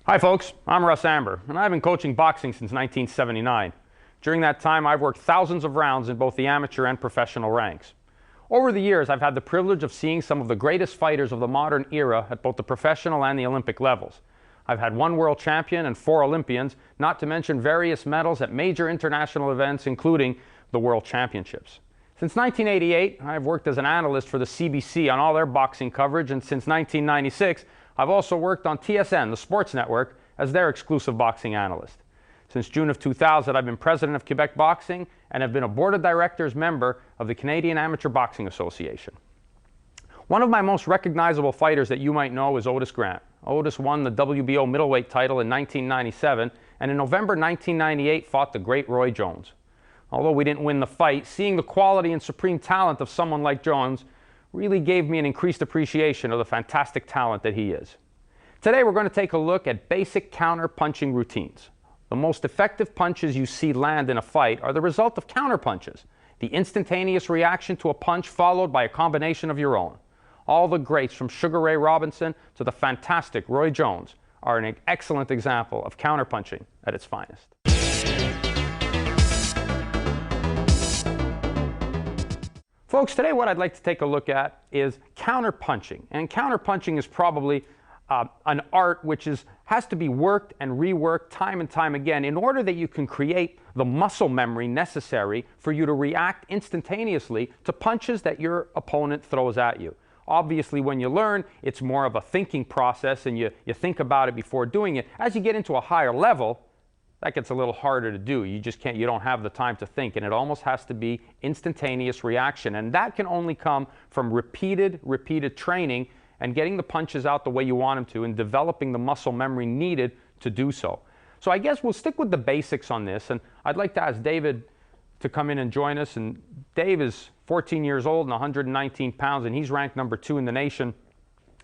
Hi folks, I'm Russ Amber, and I've been coaching boxing since 1979. During that time, I've worked thousands of rounds in both the amateur and professional ranks. Over the years, I've had the privilege of seeing some of the greatest fighters of the modern era at both the professional and the Olympic levels. I've had one world champion and 4 Olympians, not to mention various medals at major international events, including the World Championships. Since 1988, I've worked as an analyst for the CBC on all their boxing coverage, and since 1996, I've also worked on TSN, the sports network, as their exclusive boxing analyst. Since June of 2000, I've been president of Quebec Boxing and have been a board of directors member of the Canadian Amateur Boxing Association. One of my most recognizable fighters that you might know is Otis Grant. Otis won the WBO middleweight title in 1997 and in November 1998 fought the great Roy Jones. Although we didn't win the fight, seeing the quality and supreme talent of someone like Jones really gave me an increased appreciation of the fantastic talent that he is. Today we're going to take a look at basic counter punching routines. The most effective punches you see land in a fight are the result of counter punches, the instantaneous reaction to a punch followed by a combination of your own. All the greats from Sugar Ray Robinson to the fantastic Roy Jones are an excellent example of counter punching at its finest. Folks, today what I'd like to take a look at is counterpunching. And counterpunching is probably an art which has to be worked and reworked time and time again in order that you can create the muscle memory necessary for you to react instantaneously to punches that your opponent throws at you. Obviously, when you learn, it's more of a thinking process and you think about it before doing it. As you get into a higher level, that gets a little harder to do. You don't have the time to think, and it almost has to be instantaneous reaction. And that can only come from repeated training and getting the punches out the way you want them to and developing the muscle memory needed to do so. So I guess we'll stick with the basics on this, and I'd like to ask David to come in and join us. And Dave is 14 years old and 119 pounds, and he's ranked number 2 in the nation.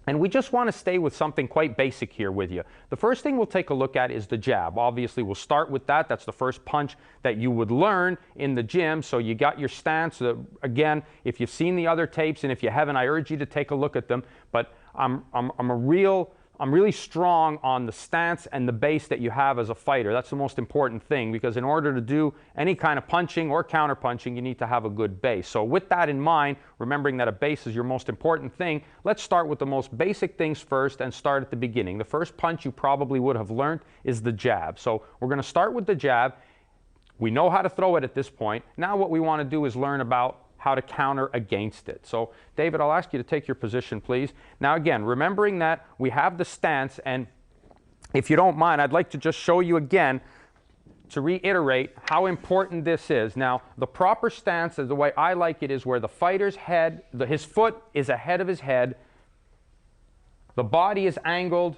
And we just want to stay with something quite basic here with you. The first thing we'll take a look at is the jab. Obviously, we'll start with that. That's the first punch that you would learn in the gym. So you got your stance. Again, if you've seen the other tapes, and if you haven't, I urge you to take a look at them. But I'm really strong on the stance and the base that you have as a fighter. That's the most important thing, because in order to do any kind of punching or counter punching, you need to have a good base. So with that in mind, remembering that a base is your most important thing, let's start with the most basic things first and start at the beginning. The first punch you probably would have learned is the jab. So we're going to start with the jab. We know how to throw it at this point. Now what we want to do is learn about how to counter against it. So David, I'll ask you to take your position, please. Now again, remembering that we have the stance, and if you don't mind, I'd like to just show you again to reiterate how important this is. Now, the proper stance, the way I like it, is where the fighter's head, his foot is ahead of his head, the body is angled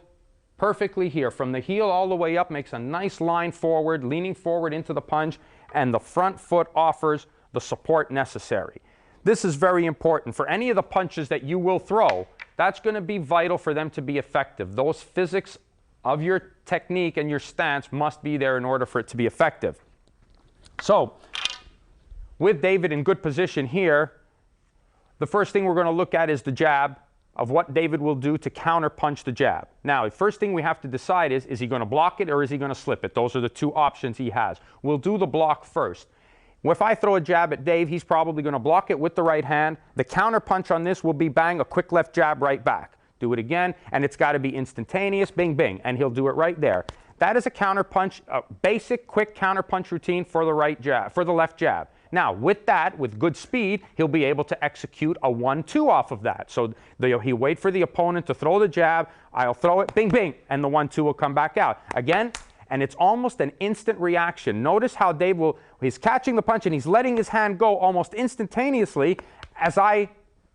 perfectly here. From the heel all the way up, makes a nice line forward, leaning forward into the punch, and the front foot offers the support necessary. This is very important. For any of the punches that you will throw, that's going to be vital for them to be effective. Those physics of your technique and your stance must be there in order for it to be effective. So, with David in good position here, the first thing we're going to look at is the jab of what David will do to counter punch the jab. Now, the first thing we have to decide is he going to block it or is he going to slip it? Those are the 2 options he has. We'll do the block first. If I throw a jab at Dave, he's probably going to block it with the right hand. The counter punch on this will be bang, a quick left jab right back. Do it again, and it's got to be instantaneous, bing, bing, and he'll do it right there. That is a counter punch, a basic, quick counter punch routine for the right jab, for the left jab. Now, with that, with good speed, he'll be able to execute a 1-2 off of that. So he'll wait for the opponent to throw the jab, I'll throw it, bing, bing, and the 1-2 will come back out. Again, and it's almost an instant reaction. Notice how Dave he's catching the punch and he's letting his hand go almost instantaneously as I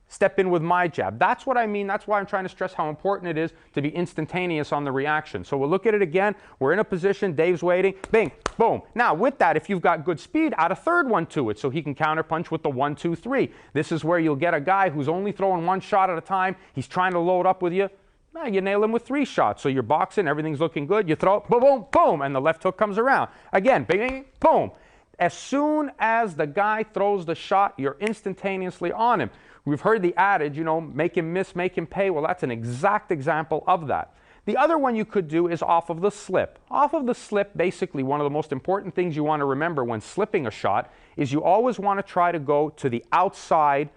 step in with my jab. That's what I mean. That's why I'm trying to stress how important it is to be instantaneous on the reaction. So we'll look at it again. We're in a position. Dave's waiting. Bing, boom. Now with that, if you've got good speed, add a third one to it so he can counter punch with the 1-2-3. This is where you'll get a guy who's only throwing 1 shot at a time. He's trying to load up with you. Now you nail him with 3 shots. So you're boxing, everything's looking good. You throw it, boom, boom, boom, and the left hook comes around. Again, bing, bing, boom. As soon as the guy throws the shot, you're instantaneously on him. We've heard the adage, make him miss, make him pay. Well, that's an exact example of that. The other one you could do is off of the slip. Off of the slip, basically, one of the most important things you want to remember when slipping a shot is you always want to try to go to the outside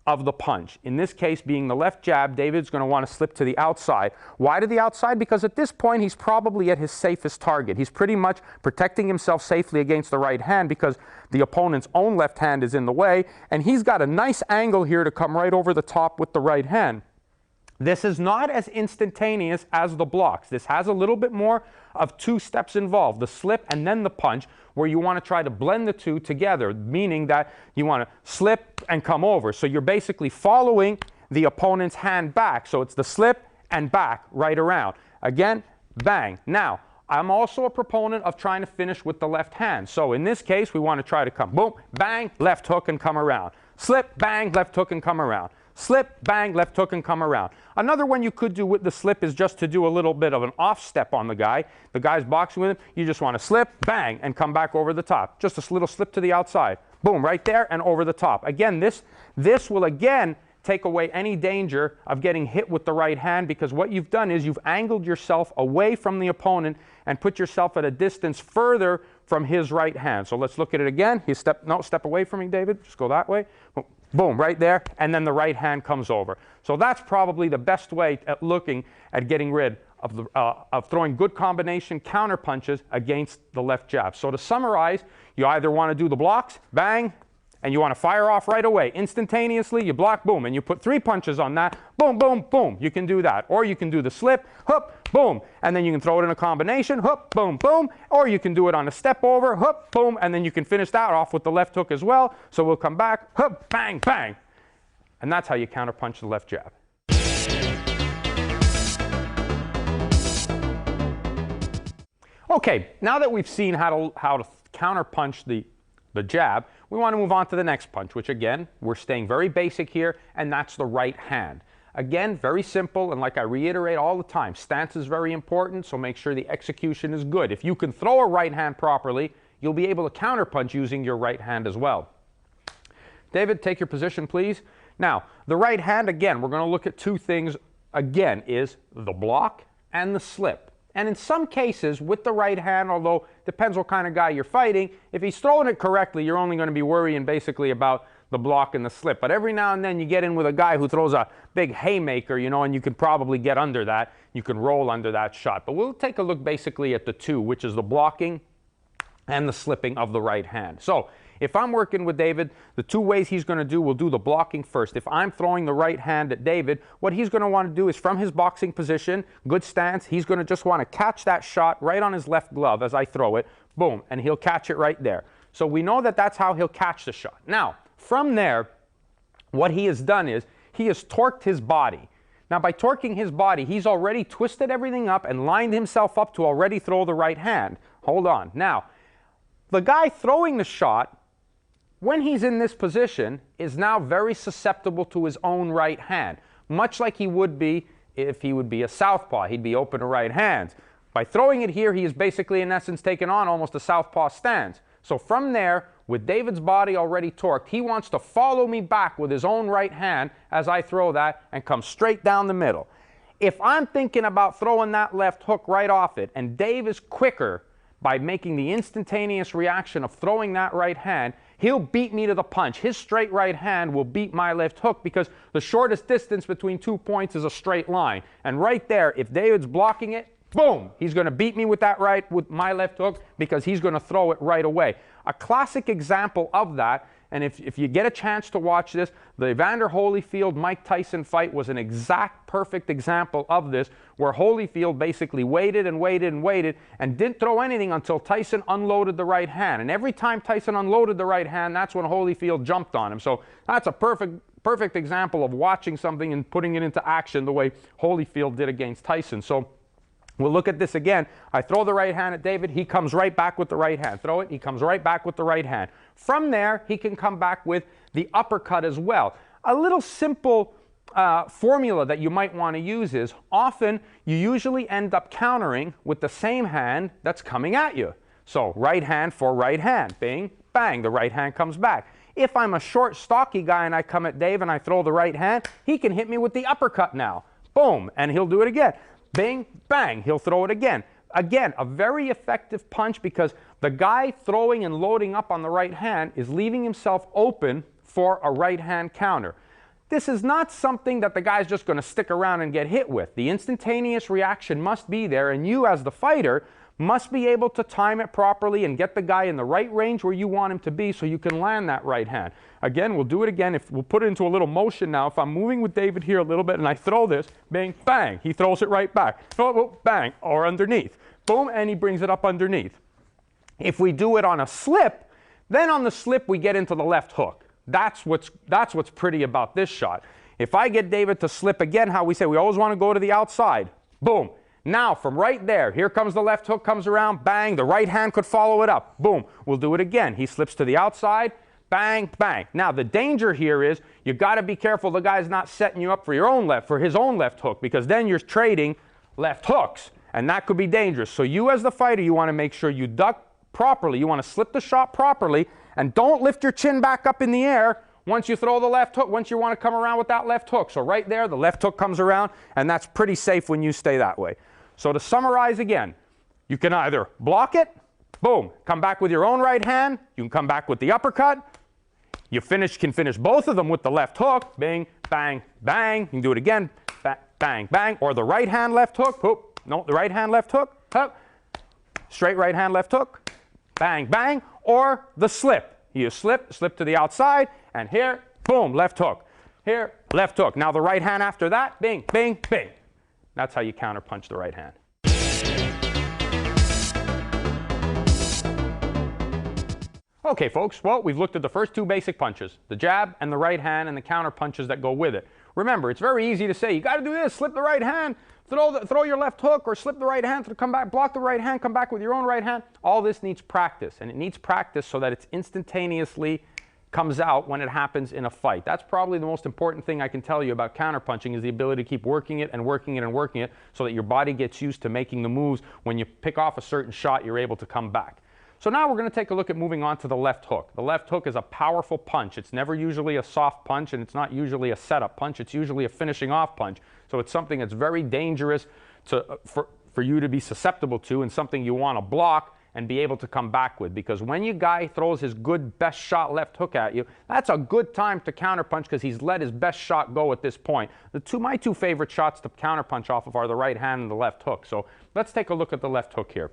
of the punch. In this case, being the left jab, David's going to want to slip to the outside. Why to the outside? Because at this point, he's probably at his safest target. He's pretty much protecting himself safely against the right hand because the opponent's own left hand is in the way, and he's got a nice angle here to come right over the top with the right hand. This is not as instantaneous as the blocks. This has a little bit more of two steps involved, the slip and then the punch, where you want to try to blend the two together, meaning that you want to slip and come over. So you're basically following the opponent's hand back. So it's the slip and back right around. Again, bang. Now, I'm also a proponent of trying to finish with the left hand. So in this case, we want to try to come boom, bang, left hook and come around. Slip, bang, left hook and come around. Slip, bang, left hook and come around. Another one you could do with the slip is just to do a little bit of an off step on the guy. The guy's boxing with him. You just want to slip, bang, and come back over the top. Just a little slip to the outside. Boom, right there and over the top. Again, this will again take away any danger of getting hit with the right hand, because what you've done is you've angled yourself away from the opponent and put yourself at a distance further from his right hand. So let's look at it again. Step away from me, David. Just go that way. Boom, right there, and then the right hand comes over. So that's probably the best way at looking at getting rid of throwing good combination counter punches against the left jab. So to summarize, you either want to do the blocks, bang, and you want to fire off right away. Instantaneously, you block, boom, and you put 3 punches on that, boom, boom, boom. You can do that. Or you can do the slip, hoop, boom, and then you can throw it in a combination, hoop, boom, boom. Or you can do it on a step over, hoop, boom, and then you can finish that off with the left hook as well. So we'll come back, hoop, bang, bang. And that's how you counterpunch the left jab. Okay, now that we've seen how to counterpunch the jab, we want to move on to the next punch, which again, we're staying very basic here, and that's the right hand. Again, very simple, and like I reiterate all the time, stance is very important, so make sure the execution is good. If you can throw a right hand properly, you'll be able to counterpunch using your right hand as well. David, take your position, please. Now, the right hand, again, we're going to look at 2 things, again, is the block and the slip. And in some cases, with the right hand, although depends what kind of guy you're fighting, if he's throwing it correctly, you're only going to be worrying basically about the block and the slip. But every now and then you get in with a guy who throws a big haymaker, you know, and you can probably get under that. You can roll under that shot. But we'll take a look basically at the 2, which is the blocking and the slipping of the right hand. So if I'm working with David, the 2 ways he's going to do, we'll do the blocking first. If I'm throwing the right hand at David, what he's going to want to do is from his boxing position, good stance, he's going to just want to catch that shot right on his left glove as I throw it, boom, and he'll catch it right there. So we know that that's how he'll catch the shot. Now, from there, what he has done is he has torqued his body. Now, by torquing his body, he's already twisted everything up and lined himself up to already throw the right hand. Hold on. Now, the guy throwing the shot, when he's in this position, is now very susceptible to his own right hand, much like he would be if he would be a southpaw. He'd be open to right hands. By throwing it here, he is basically, in essence, taking on almost a southpaw stance. So from there, with David's body already torqued, he wants to follow me back with his own right hand as I throw that and come straight down the middle. If I'm thinking about throwing that left hook right off it, and Dave is quicker by making the instantaneous reaction of throwing that right hand, he'll beat me to the punch. His straight right hand will beat my left hook because the shortest distance between 2 points is a straight line. And right there, if David's blocking it, boom, he's going to beat me with that with my left hook because he's going to throw it right away. A classic example of that, and if you get a chance to watch this, the Evander Holyfield-Mike Tyson fight was an exact perfect example of this, where Holyfield basically waited and waited and waited and didn't throw anything until Tyson unloaded the right hand. And every time Tyson unloaded the right hand, that's when Holyfield jumped on him. So that's a perfect example of watching something and putting it into action the way Holyfield did against Tyson. So we'll look at this again. I throw the right hand at David. He comes right back with the right hand. Throw it. He comes right back with the right hand. From there, he can come back with the uppercut as well. A little simple formula that you might want to use is often you usually end up countering with the same hand that's coming at you. So right hand for right hand. Bing, bang. The right hand comes back. If I'm a short, stocky guy and I come at Dave and I throw the right hand, he can hit me with the uppercut now. Boom. And he'll do it again. bing, bang. He'll throw it again. Again, a very effective punch because the guy throwing and loading up on the right hand is leaving himself open for a right hand counter. This is not something that the guy's just going to stick around and get hit with. The instantaneous reaction must be there, and you as the fighter must be able to time it properly and get the guy in the right range where you want him to be so you can land that right hand. Again, we'll do it again. We'll put it into a little motion now. If I'm moving with David here a little bit and I throw this, bang, bang, he throws it right back. Oh, bang, or underneath. Boom, and he brings it up underneath. If we do it on a slip, then on the slip we get into the left hook. That's what's pretty about this shot. If I get David to slip again, how we say, we always want to go to the outside. Boom. Now, from right there, here comes the left hook, comes around, bang, the right hand could follow it up. Boom. We'll do it again. He slips to the outside, bang, bang. Now, the danger here is you got to be careful the guy's not setting you up for his own left hook, because then you're trading left hooks, and that could be dangerous. So you as the fighter, you want to make sure you duck properly. You want to slip the shot properly, and don't lift your chin back up in the air once you throw the left hook, once you want to come around with that left hook. So right there, the left hook comes around, and that's pretty safe when you stay that way. So to summarize again, you can either block it, boom, come back with your own right hand, you can come back with the uppercut, you can finish both of them with the left hook, bang, bang, bang, you can do it again, bang, bang, or the right hand left hook, whoop, no, the right hand left hook, straight right hand left hook, bang, bang, or the slip. You slip to the outside, and here, boom, left hook. Here, left hook. Now the right hand after that, bing, bing, bing. That's how you counterpunch the right hand. Okay, folks, well, we've looked at the first two basic punches, the jab and the right hand and the counter punches that go with it. Remember, it's very easy to say, you got to do this, slip the right hand, throw your left hook, or slip the right hand, come back, block the right hand, come back with your own right hand. All this needs practice, and it needs practice so that it's instantaneously comes out when it happens in a fight. That's probably the most important thing I can tell you about counterpunching, is the ability to keep working it and working it and working it so that your body gets used to making the moves. When you pick off a certain shot, you're able to come back. So now we're going to take a look at moving on to the left hook. The left hook is a powerful punch. It's never usually a soft punch, and it's not usually a setup punch. It's usually a finishing off punch. So it's something that's very dangerous for you to be susceptible to, and something you want to block and be able to come back with. Because when your guy throws his good best shot left hook at you, that's a good time to counterpunch, because he's let his best shot go at this point. My two favorite shots to counterpunch off of are the right hand and the left hook. So let's take a look at the left hook here.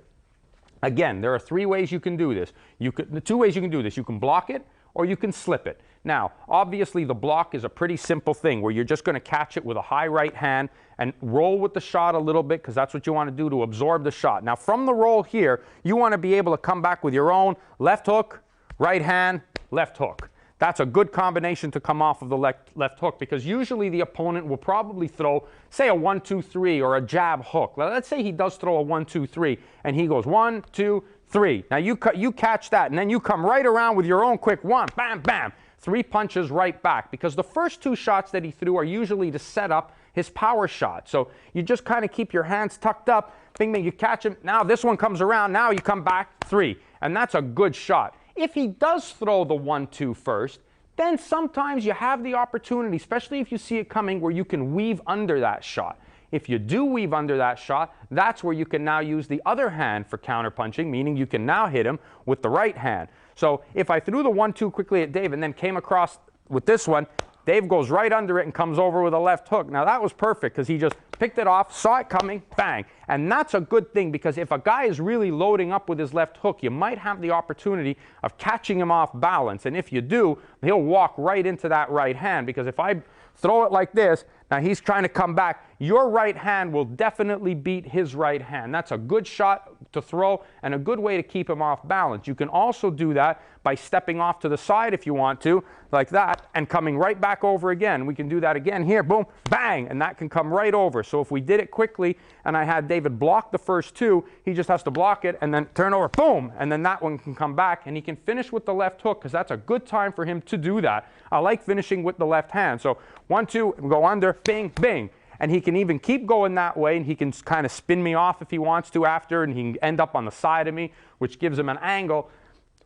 Again, there are three ways you can do this. The two ways you can do this. You can block it, or you can slip it. Now, obviously the block is a pretty simple thing where you're just going to catch it with a high right hand and roll with the shot a little bit, because that's what you want to do to absorb the shot. Now, from the roll here, you want to be able to come back with your own left hook, right hand, left hook. That's a good combination to come off of the left hook, because usually the opponent will probably throw, say, a 1-2-3 or a jab hook. Now, let's say he does throw a 1-2-3, and he goes 1, 2, 3. Now you catch that, and then you come right around with your own quick one, bam, bam, 3 punches right back, because the first 2 shots that he threw are usually to set up his power shot. So you just kind of keep your hands tucked up, bing, bing, you catch him. Now this one comes around, now you come back, 3, and that's a good shot. If he does throw the 1-2 first, then sometimes you have the opportunity, especially if you see it coming, where you can weave under that shot. If you do weave under that shot, that's where you can now use the other hand for counterpunching, meaning you can now hit him with the right hand. So if I threw the 1-2 quickly at Dave and then came across with this one, Dave goes right under it and comes over with a left hook. Now that was perfect, because he just picked it off, saw it coming, bang. And that's a good thing, because if a guy is really loading up with his left hook, you might have the opportunity of catching him off balance. And if you do, he'll walk right into that right hand, because if I throw it like this, now he's trying to come back, your right hand will definitely beat his right hand. That's a good shot to throw and a good way to keep him off balance. You can also do that by stepping off to the side if you want to, like that, and coming right back over again. We can do that again here, boom, bang, and that can come right over. So if we did it quickly and I had David block the first 2, he just has to block it and then turn over, boom, and then that one can come back, and he can finish with the left hook, because that's a good time for him to do that. I like finishing with the left hand. So 1, 2, go under, bing, bing. And he can even keep going that way, and he can kind of spin me off if he wants to after, and he can end up on the side of me, which gives him an angle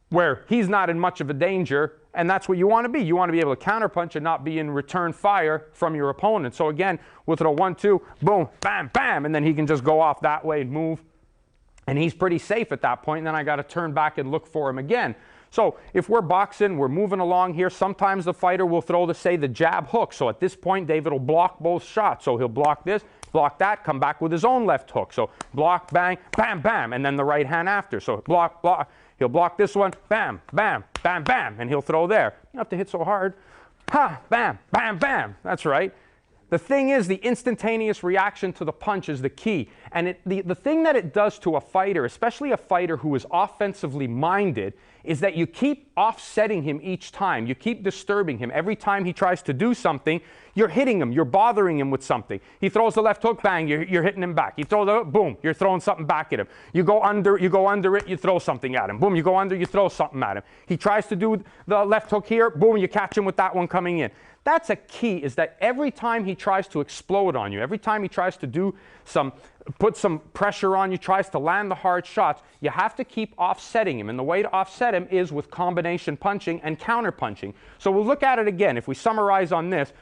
where he's not in much of a danger, and that's what you want to be. You want to be able to counterpunch and not be in return fire from your opponent. So again, we'll throw 1, 2, boom, bam, bam, and then he can just go off that way and move. And he's pretty safe at that point, and then I got to turn back and look for him again. So if we're boxing, we're moving along here, sometimes the fighter will throw, the jab hook. So at this point, David will block both shots. So he'll block this, block that, come back with his own left hook. So block, bang, bam, bam, and then the right hand after. So block, block. He'll block this one, bam, bam, bam, bam, and he'll throw there. You don't have to hit so hard. Ha, bam, bam, bam. That's right. The thing is, the instantaneous reaction to the punch is the key. And the thing that it does to a fighter, especially a fighter who is offensively minded, is that you keep offsetting him each time. You keep disturbing him. Every time he tries to do something, you're hitting him. You're bothering him with something. He throws the left hook, bang, you're hitting him back. You throw the boom, you're throwing something back at him. You go under it, you throw something at him. Boom, you go under, you throw something at him. He tries to do the left hook here, boom, you catch him with that one coming in. That's a key, is that every time he tries to explode on you, every time he tries to put some pressure on you, tries to land the hard shots, you have to keep offsetting him. And the way to offset him is with combination punching and counter punching. So we'll look at it again. If we summarize on this,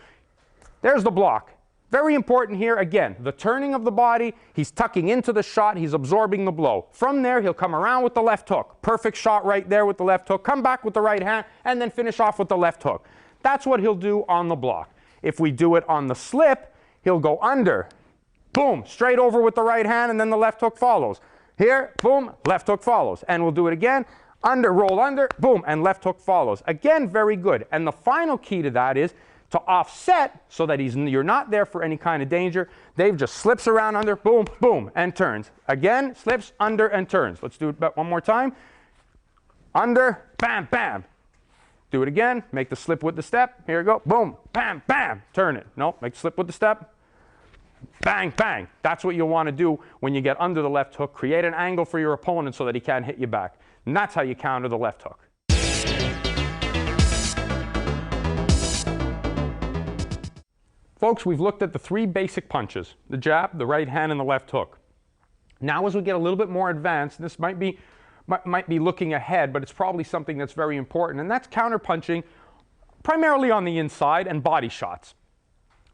there's the block. Very important here, again, the turning of the body, he's tucking into the shot, he's absorbing the blow. From there, he'll come around with the left hook. Perfect shot right there with the left hook. Come back with the right hand, and then finish off with the left hook. That's what he'll do on the block. If we do it on the slip, he'll go under. Boom, straight over with the right hand, and then the left hook follows. Here, boom, left hook follows. And we'll do it again. Under, roll under, boom, and left hook follows. Again, very good. And the final key to that is to offset so that you're not there for any kind of danger. Dave just slips around under, boom, boom, and turns. Again, slips, under, and turns. Let's do it one more time. Under, bam, bam. Do it again. Make the slip with the step. Here we go. Boom, bam, bam. Turn it. No, make the slip with the step. Bang, bang. That's what you'll want to do when you get under the left hook. Create an angle for your opponent so that he can't hit you back. And that's how you counter the left hook. Folks, we've looked at the 3 basic punches: the jab, the right hand, and the left hook. Now as we get a little bit more advanced, this might be looking ahead, but it's probably something that's very important, and that's counterpunching primarily on the inside and body shots.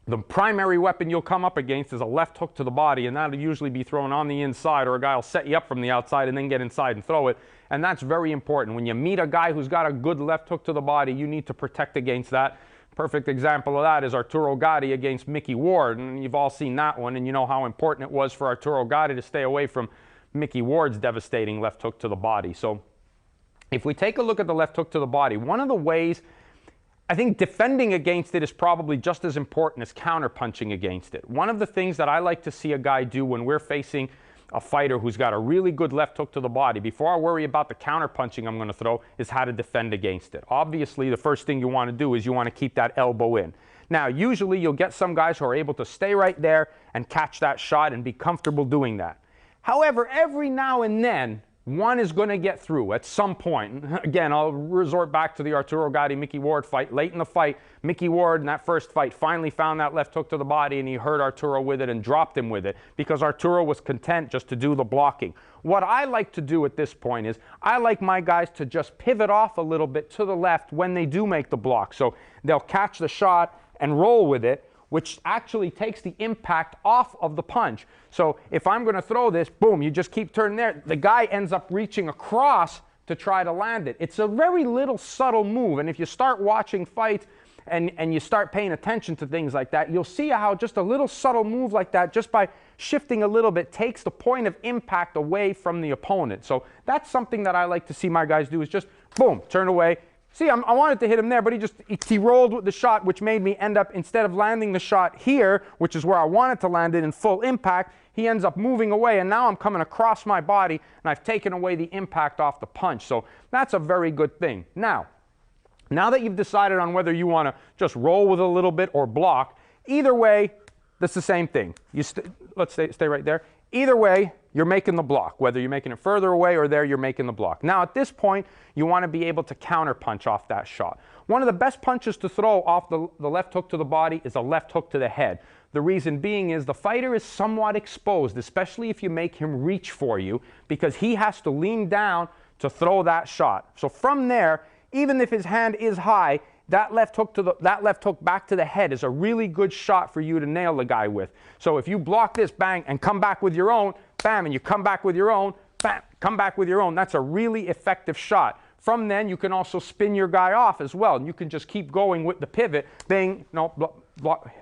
The primary weapon you'll come up against is a left hook to the body, and that'll usually be thrown on the inside, or a guy will set you up from the outside and then get inside and throw it, and that's very important. When you meet a guy who's got a good left hook to the body, you need to protect against that. Perfect example of that is Arturo Gatti against Mickey Ward, and you've all seen that one, and you know how important it was for Arturo Gatti to stay away from Mickey Ward's devastating left hook to the body. So if we take a look at the left hook to the body, one of the ways, I think defending against it is probably just as important as counterpunching against it. One of the things that I like to see a guy do when we're facing a fighter who's got a really good left hook to the body, before I worry about the counterpunching I'm going to throw, is how to defend against it. Obviously, the first thing you want to do is you want to keep that elbow in. Now, usually you'll get some guys who are able to stay right there and catch that shot and be comfortable doing that. However, every now and then, one is going to get through at some point. Again, I'll resort back to the Arturo Gatti-Mickey Ward fight. Late in the fight, Mickey Ward in that first fight finally found that left hook to the body, and he hurt Arturo with it and dropped him with it because Arturo was content just to do the blocking. What I like to do at this point is I like my guys to just pivot off a little bit to the left when they do make the block. So they'll catch the shot and roll with it, which actually takes the impact off of the punch. So if I'm going to throw this, boom, you just keep turning there. The guy ends up reaching across to try to land it. It's a very little subtle move, and if you start watching fights and you start paying attention to things like that, you'll see how just a little subtle move like that, just by shifting a little bit, takes the point of impact away from the opponent. So that's something that I like to see my guys do, is just, boom, turn away. See, I wanted to hit him there, but he rolled with the shot, which made me end up, instead of landing the shot here, which is where I wanted to land it in full impact, he ends up moving away, and now I'm coming across my body, and I've taken away the impact off the punch. So that's a very good thing. Now that you've decided on whether you want to just roll with a little bit or block, either way, that's the same thing. Let's stay right there. Either way, you're making the block. Whether you're making it further away or there, you're making the block. Now, at this point, you want to be able to counterpunch off that shot. One of the best punches to throw off the left hook to the body is a left hook to the head. The reason being is the fighter is somewhat exposed, especially if you make him reach for you, because he has to lean down to throw that shot. So from there, even if his hand is high, that left hook back to the head is a really good shot for you to nail the guy with. So if you block this, bang, and come back with your own, bam, and you come back with your own, bam, come back with your own, that's a really effective shot. From then, you can also spin your guy off as well, and you can just keep going with the pivot, bang, no,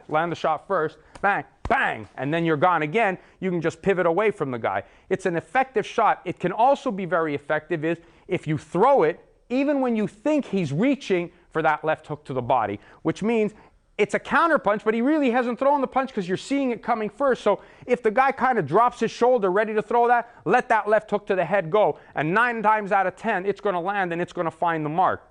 land the shot first, bang, bang, and then you're gone again. You can just pivot away from the guy. It's an effective shot. It can also be very effective if you throw it, even when you think he's reaching for that left hook to the body, which means it's a counter punch, but he really hasn't thrown the punch because you're seeing it coming first. So if the guy kind of drops his shoulder ready to throw that, let that left hook to the head go. And 9 times out of 10, it's going to land and it's going to find the mark.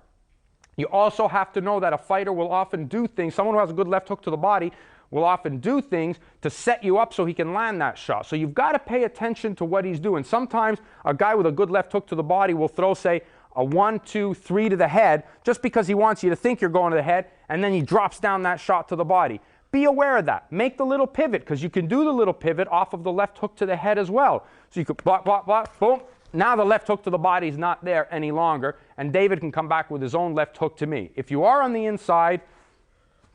You also have to know that a fighter will often do things, someone who has a good left hook to the body will often do things to set you up so he can land that shot. So you've got to pay attention to what he's doing. Sometimes a guy with a good left hook to the body will throw, say, a 1, 2, 3 to the head just because he wants you to think you're going to the head, and then he drops down that shot to the body. Be aware of that. Make the little pivot, because you can do the little pivot off of the left hook to the head as well. So you could block, block, block, boom. Now the left hook to the body is not there any longer, and David can come back with his own left hook to me. If you are on the inside,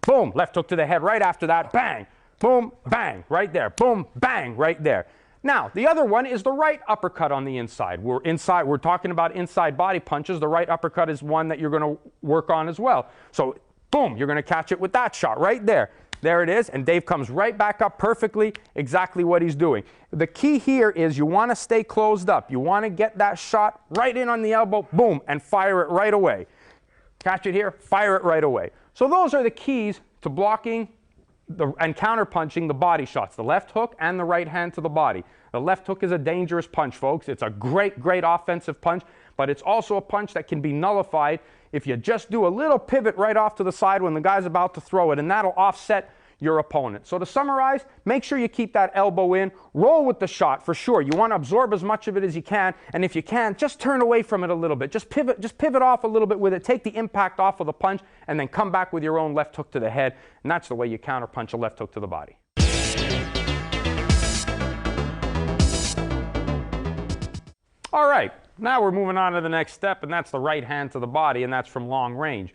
boom, left hook to the head right after that, bang, boom, bang, right there, boom, bang, right there. Now, the other one is the right uppercut on the inside. We're talking about inside body punches. The right uppercut is one that you're going to work on as well. So, boom, you're going to catch it with that shot right there. There it is, and Dave comes right back up perfectly, exactly what he's doing. The key here is you want to stay closed up. You want to get that shot right in on the elbow, boom, and fire it right away. Catch it here, fire it right away. So those are the keys to blocking and counterpunching the body shots, the left hook and the right hand to the body. The left hook is a dangerous punch, folks. It's a great, great offensive punch, but it's also a punch that can be nullified if you just do a little pivot right off to the side when the guy's about to throw it, and that'll offset your opponent. So to summarize, make sure you keep that elbow in, roll with the shot for sure. You want to absorb as much of it as you can, and if you can, just turn away from it a little bit. Just pivot off a little bit with it, take the impact off of the punch, and then come back with your own left hook to the head, and that's the way you counterpunch a left hook to the body. All right, now we're moving on to the next step, and that's the right hand to the body, and that's from long range.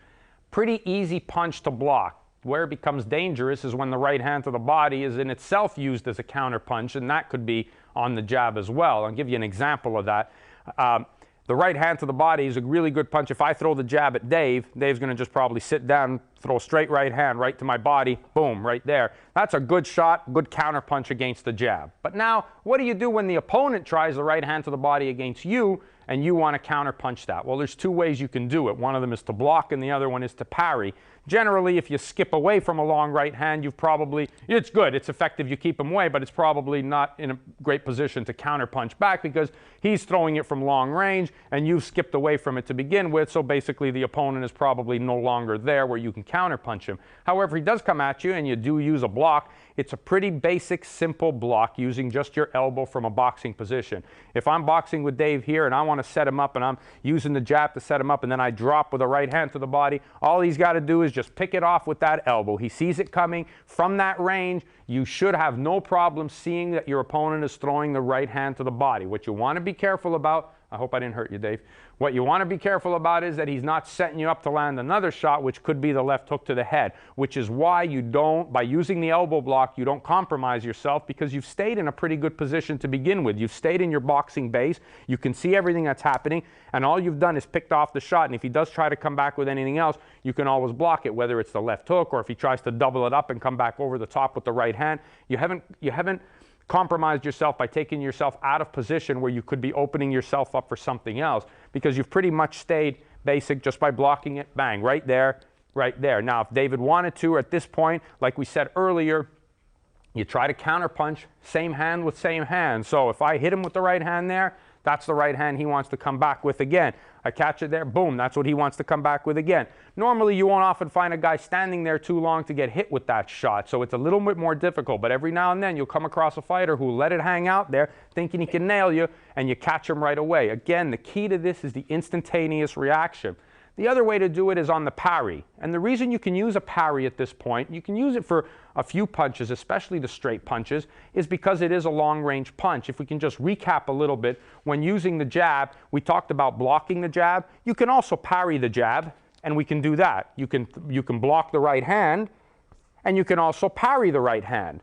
Pretty easy punch to block. Where it becomes dangerous is when the right hand to the body is in itself used as a counter punch, and that could be on the jab as well. I'll give you an example of that. The right hand to the body is a really good punch. If I throw the jab at Dave, Dave's going to just probably sit down, throw a straight right hand right to my body, boom, right there. That's a good shot, good counter punch against the jab. But now, what do you do when the opponent tries the right hand to the body against you and you want to counter punch that? Well, there's 2 ways you can do it. One of them is to block and the other one is to parry. Generally, if you skip away from a long right hand, it's good, it's effective, you keep him away, but it's probably not in a great position to counter punch back because he's throwing it from long range and you've skipped away from it to begin with, so basically the opponent is probably no longer there where you can counter punch him. However, he does come at you and you do use a block. It's a pretty basic, simple block using just your elbow from a boxing position. If I'm boxing with Dave here and I want to set him up and I'm using the jab to set him up and then I drop with a right hand to the body, all he's got to do is just pick it off with that elbow. He sees it coming from that range. You should have no problem seeing that your opponent is throwing the right hand to the body. What you want to be careful about, I hope I didn't hurt you, Dave. What you want to be careful about is that he's not setting you up to land another shot, which could be the left hook to the head, which is why you don't, by using the elbow block, you don't compromise yourself because you've stayed in a pretty good position to begin with. You've stayed in your boxing base. You can see everything that's happening, and all you've done is picked off the shot, and if he does try to come back with anything else, you can always block it, whether it's the left hook or if he tries to double it up and come back over the top with the right hand. You haven't compromised yourself by taking yourself out of position where you could be opening yourself up for something else because you've pretty much stayed basic just by blocking it, bang, right there, right there. Now, if David wanted to, at this point, like we said earlier, you try to counterpunch, same hand with same hand. So if I hit him with the right hand there, that's the right hand he wants to come back with again. I catch it there, boom, that's what he wants to come back with again. Normally, you won't often find a guy standing there too long to get hit with that shot, so it's a little bit more difficult, but every now and then you'll come across a fighter who let it hang out there thinking he can nail you, and you catch him right away. Again, the key to this is the instantaneous reaction. The other way to do it is on the parry. And the reason you can use a parry at this point, you can use it for a few punches, especially the straight punches, is because it is a long-range punch. If we can just recap a little bit, when using the jab, we talked about blocking the jab. You can also parry the jab, and we can do that. You can block the right hand, and you can also parry the right hand.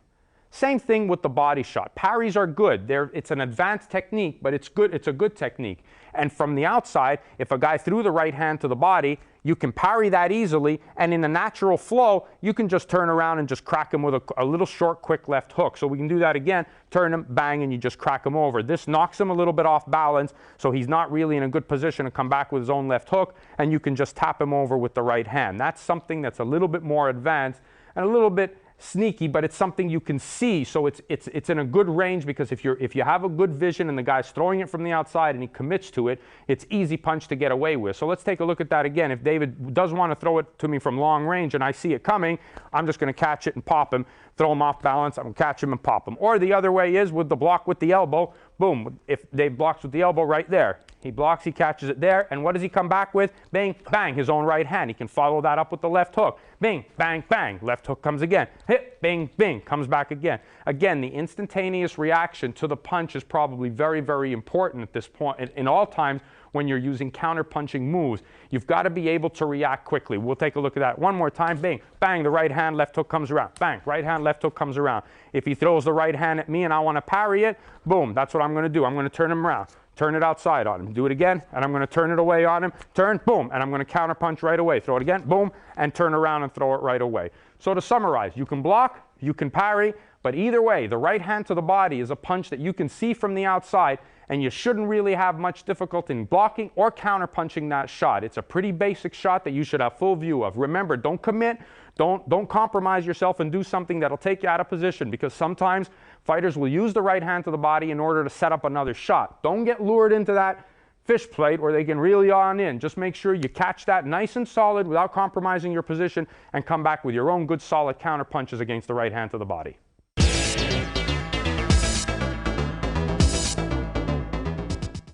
Same thing with the body shot. Parries are good. It's an advanced technique, but it's good. It's a good technique. And from the outside, if a guy threw the right hand to the body, you can parry that easily, and in the natural flow, you can just turn around and just crack him with a little short, quick left hook. So we can do that again, turn him, bang, and you just crack him over. This knocks him a little bit off balance, so he's not really in a good position to come back with his own left hook, and you can just tap him over with the right hand. That's something that's a little bit more advanced and a little bit sneaky, but it's something you can see, so it's in a good range, because if you have a good vision and the guy's throwing it from the outside and he commits to it, it's easy punch to get away with. So let's take a look at that again. If David does want to throw it to me from long range and I see it coming, I'm just going to catch it and pop him, throw him off balance, I'm going to catch him and pop him. Or the other way is with the block with the elbow. Boom, if Dave blocks with the elbow right there, he blocks, he catches it there, and what does he come back with? Bang, bang, his own right hand. He can follow that up with the left hook. Bing, bang, bang, left hook comes again. Hit, bing, bing, comes back again. Again, the instantaneous reaction to the punch is probably very, very important at this point. In all times when you're using counter-punching moves, you've got to be able to react quickly. We'll take a look at that one more time. Bing, bang, the right hand, left hook comes around. Bang, right hand, left hook comes around. If he throws the right hand at me and I want to parry it, boom, that's what I'm going to do. I'm going to turn him around. Turn it outside on him. Do it again, and I'm going to turn it away on him. Turn, boom, and I'm going to counter punch right away. Throw it again, boom, and turn around and throw it right away. So to summarize, you can block, you can parry, but either way, the right hand to the body is a punch that you can see from the outside, and you shouldn't really have much difficulty in blocking or counter punching that shot. It's a pretty basic shot that you should have full view of. Remember, don't commit, don't compromise yourself and do something that'll take you out of position, because sometimes fighters will use the right hand to the body in order to set up another shot. Don't get lured into that fish plate where they can reel you on in. Just make sure you catch that nice and solid without compromising your position, and come back with your own good solid counter punches against the right hand to the body.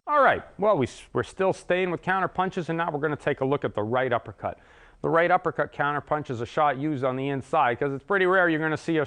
All right, well, we're still staying with counter punches, and now we're going to take a look at the right uppercut. The right uppercut counter punch is a shot used on the inside, because it's pretty rare you're going to see a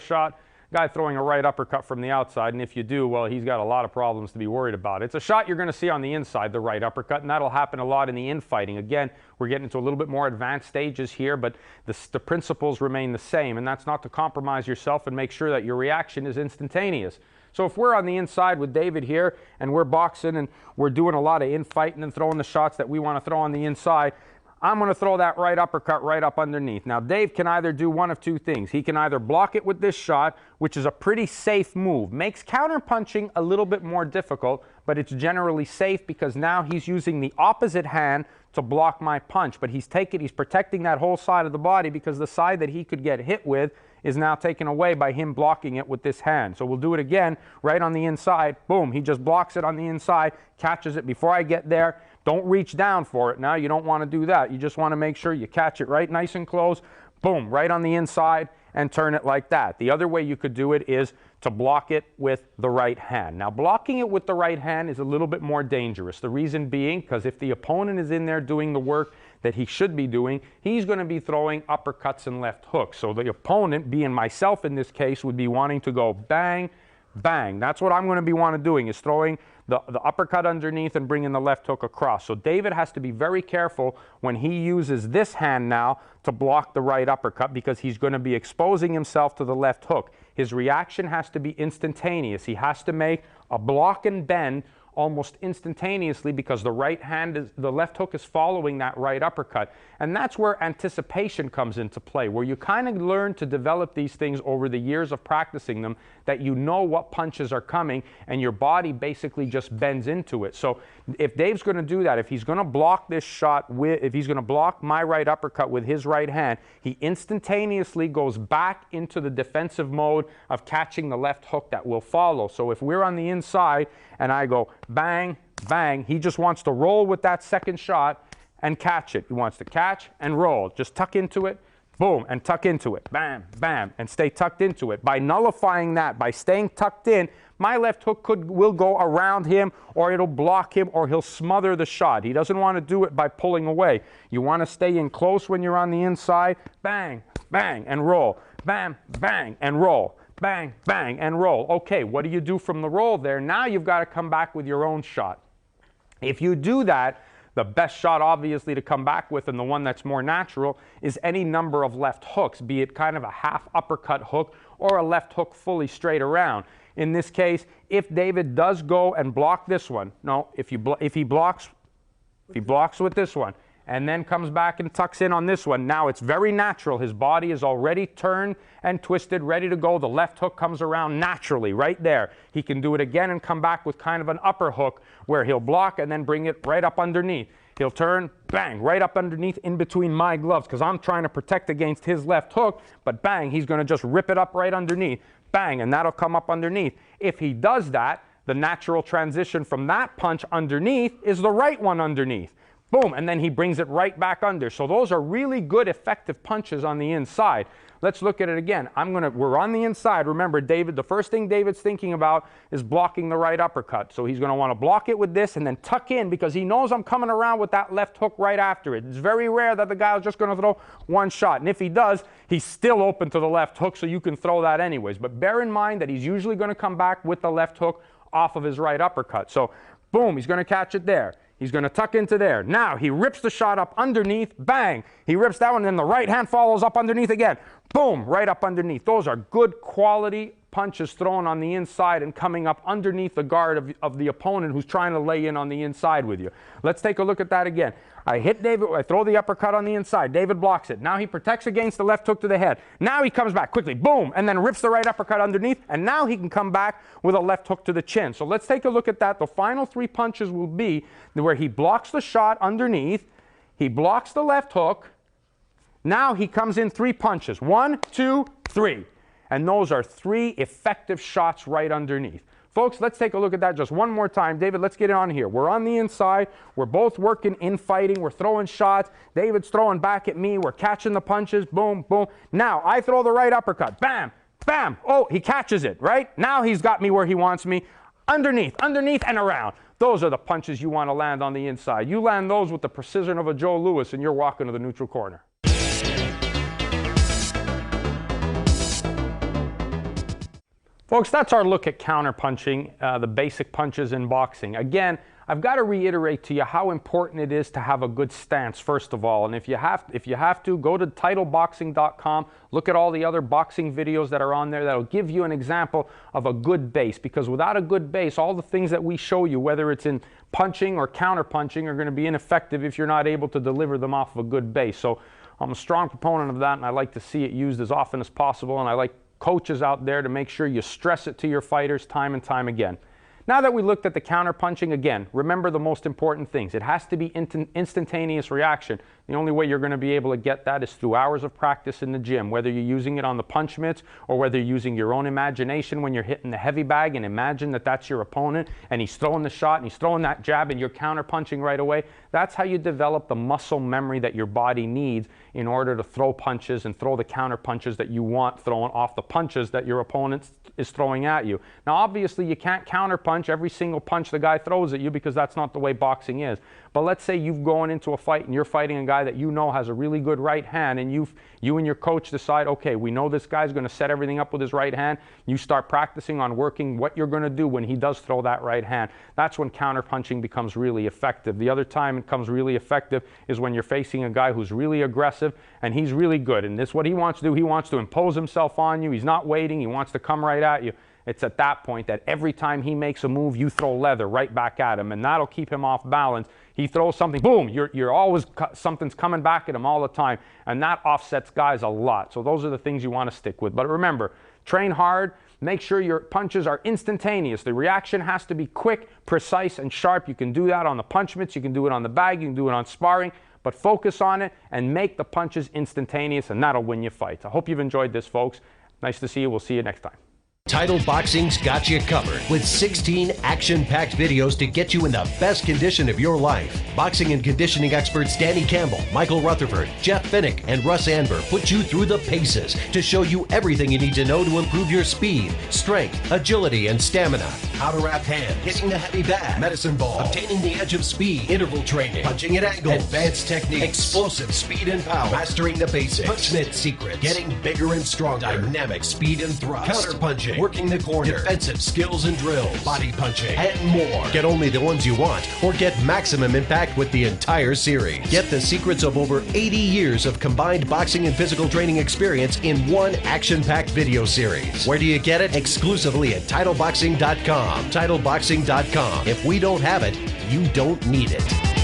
guy throwing a right uppercut from the outside, and if you do, well, he's got a lot of problems to be worried about. It's a shot you're going to see on the inside, the right uppercut, and that'll happen a lot in the infighting. Again, we're getting into a little bit more advanced stages here, but the principles remain the same, and that's not to compromise yourself and make sure that your reaction is instantaneous. So if we're on the inside with David here, and we're boxing and we're doing a lot of infighting and throwing the shots that we want to throw on the inside, I'm going to throw that right uppercut right up underneath. Now, Dave can either do one of two things. He can either block it with this shot, which is a pretty safe move. Makes counter-punching a little bit more difficult, but it's generally safe because now he's using the opposite hand to block my punch. But he's protecting that whole side of the body, because the side that he could get hit with is now taken away by him blocking it with this hand. So we'll do it again right on the inside. Boom, he just blocks it on the inside, catches it before I get there. Don't reach down for it now. You don't want to do that. You just want to make sure you catch it right nice and close. Boom, right on the inside, and turn it like that. The other way you could do it is to block it with the right hand. Now, blocking it with the right hand is a little bit more dangerous. The reason being, because if the opponent is in there doing the work that he should be doing, he's going to be throwing uppercuts and left hooks. So the opponent, being myself in this case, would be wanting to go bang, bang. That's what I'm going to be doing, is throwing the uppercut underneath and bringing the left hook across. So David has to be very careful when he uses this hand now to block the right uppercut, because he's going to be exposing himself to the left hook. His reaction has to be instantaneous. He has to make a block and bend almost instantaneously, because the left hook is following that right uppercut. And that's where anticipation comes into play, where you kind of learn to develop these things over the years of practicing them, that you know what punches are coming, and your body basically just bends into it. So if Dave's going to do that, if he's going to block this shot if he's going to block my right uppercut with his right hand, he instantaneously goes back into the defensive mode of catching the left hook that will follow. So if we're on the inside and I go bang, bang, he just wants to roll with that second shot and catch it. He wants to catch and roll. Just tuck into it, boom, and tuck into it, bam, bam, and stay tucked into it. By nullifying that, by staying tucked in, my left hook will go around him, or it'll block him, or he'll smother the shot. He doesn't want to do it by pulling away. You want to stay in close when you're on the inside, bang, bang, and roll, bam, bang, and roll. Bang, bang, and roll. Okay, what do you do from the roll there? Now you've got to come back with your own shot. If you do that, the best shot obviously to come back with, and the one that's more natural, is any number of left hooks, be it kind of a half uppercut hook or a left hook fully straight around. In this case, if David does go and block this one, if he blocks with this one, and then comes back and tucks in on this one. Now it's very natural. His body is already turned and twisted, ready to go. The left hook comes around naturally right there. He can do it again and come back with kind of an upper hook where he'll block and then bring it right up underneath. He'll turn, bang, right up underneath in between my gloves because I'm trying to protect against his left hook, but bang, he's going to just rip it up right underneath. Bang, and that'll come up underneath. If he does that, the natural transition from that punch underneath is the right one underneath. Boom, and then he brings it right back under. So those are really good, effective punches on the inside. Let's look at it again. We're on the inside. Remember, the first thing David's thinking about is blocking the right uppercut. So he's going to want to block it with this and then tuck in because he knows I'm coming around with that left hook right after it. It's very rare that the guy is just going to throw one shot. And if he does, he's still open to the left hook, so you can throw that anyways. But bear in mind that he's usually going to come back with the left hook off of his right uppercut. So boom, he's going to catch it there. He's going to tuck into there. Now he rips the shot up underneath. Bang! He rips that one, and then the right hand follows up underneath again. Boom! Right up underneath. Those are good quality punches thrown on the inside and coming up underneath the guard of the opponent who's trying to lay in on the inside with you. Let's take a look at that again. I hit David, I throw the uppercut on the inside. David blocks it. Now he protects against the left hook to the head. Now he comes back quickly, boom, and then rips the right uppercut underneath, and now he can come back with a left hook to the chin. So let's take a look at that. The final three punches will be where he blocks the shot underneath, he blocks the left hook, now he comes in three punches. 1, 2, 3. And those are three effective shots right underneath. Folks, let's take a look at that just one more time. David, let's get it on here. We're on the inside. We're both working in fighting. We're throwing shots. David's throwing back at me. We're catching the punches. Boom, boom. Now, I throw the right uppercut. Bam, bam. Oh, he catches it, right? Now he's got me where he wants me. Underneath, and around. Those are the punches you want to land on the inside. You land those with the precision of a Joe Louis, and you're walking to the neutral corner. Folks, that's our look at counterpunching, the basic punches in boxing. Again, I've got to reiterate to you how important it is to have a good stance, first of all. And if you have to, go to titleboxing.com, look at all the other boxing videos that are on there that'll give you an example of a good base. Because without a good base, all the things that we show you, whether it's in punching or counterpunching, are going to be ineffective if you're not able to deliver them off of a good base. So I'm a strong proponent of that, and I like to see it used as often as possible, and I like coaches out there to make sure you stress it to your fighters time and time again. Now that we looked at the counterpunching, again, remember the most important things. It has to be instantaneous reaction. The only way you're going to be able to get that is through hours of practice in the gym, whether you're using it on the punch mitts or whether you're using your own imagination when you're hitting the heavy bag and imagine that that's your opponent and he's throwing the shot and he's throwing that jab and you're counterpunching right away. That's how you develop the muscle memory that your body needs in order to throw punches and throw the counter punches that you want thrown off the punches that your opponent is throwing at you. Now, obviously, you can't counterpunch every single punch the guy throws at you because that's not the way boxing is. But let's say you've gone into a fight and you're fighting a guy that you know has a really good right hand, and you and your coach decide, okay, we know this guy's going to set everything up with his right hand. You start practicing on working what you're going to do when he does throw that right hand. That's when counterpunching becomes really effective. The other time it becomes really effective is when you're facing a guy who's really aggressive and he's really good. And this is what he wants to do. He wants to impose himself on you. He's not waiting. He wants to come right at you. It's at that point that every time he makes a move, you throw leather right back at him, and that'll keep him off balance. He throws something, boom, you're always, something's coming back at him all the time, and that offsets guys a lot. So those are the things you want to stick with. But remember, train hard, make sure your punches are instantaneous. The reaction has to be quick, precise, and sharp. You can do that on the punch mitts, you can do it on the bag, you can do it on sparring, but focus on it and make the punches instantaneous, and that'll win you fights. I hope you've enjoyed this, folks. Nice to see you. We'll see you next time. Title Boxing's got you covered with 16 action-packed videos to get you in the best condition of your life. Boxing and conditioning experts Danny Campbell, Michael Rutherford, Jeff Finnick, and Russ Anber put you through the paces to show you everything you need to know to improve your speed, strength, agility, and stamina. How to wrap hands, hitting the heavy bat, medicine ball, obtaining the edge of speed, interval training, punching at angles, advanced techniques, explosive speed and power, mastering the basics, punchnet secrets, getting bigger and stronger, dynamic speed and thrust, counter punching, working the corner, defensive skills and drills, body punching, and more. Get only the ones you want, or get maximum impact with the entire series. Get the secrets of over 80 years of combined boxing and physical training experience in one action-packed video series. Where do you get it? Exclusively at TitleBoxing.com. TitleBoxing.com. If we don't have it, you don't need it.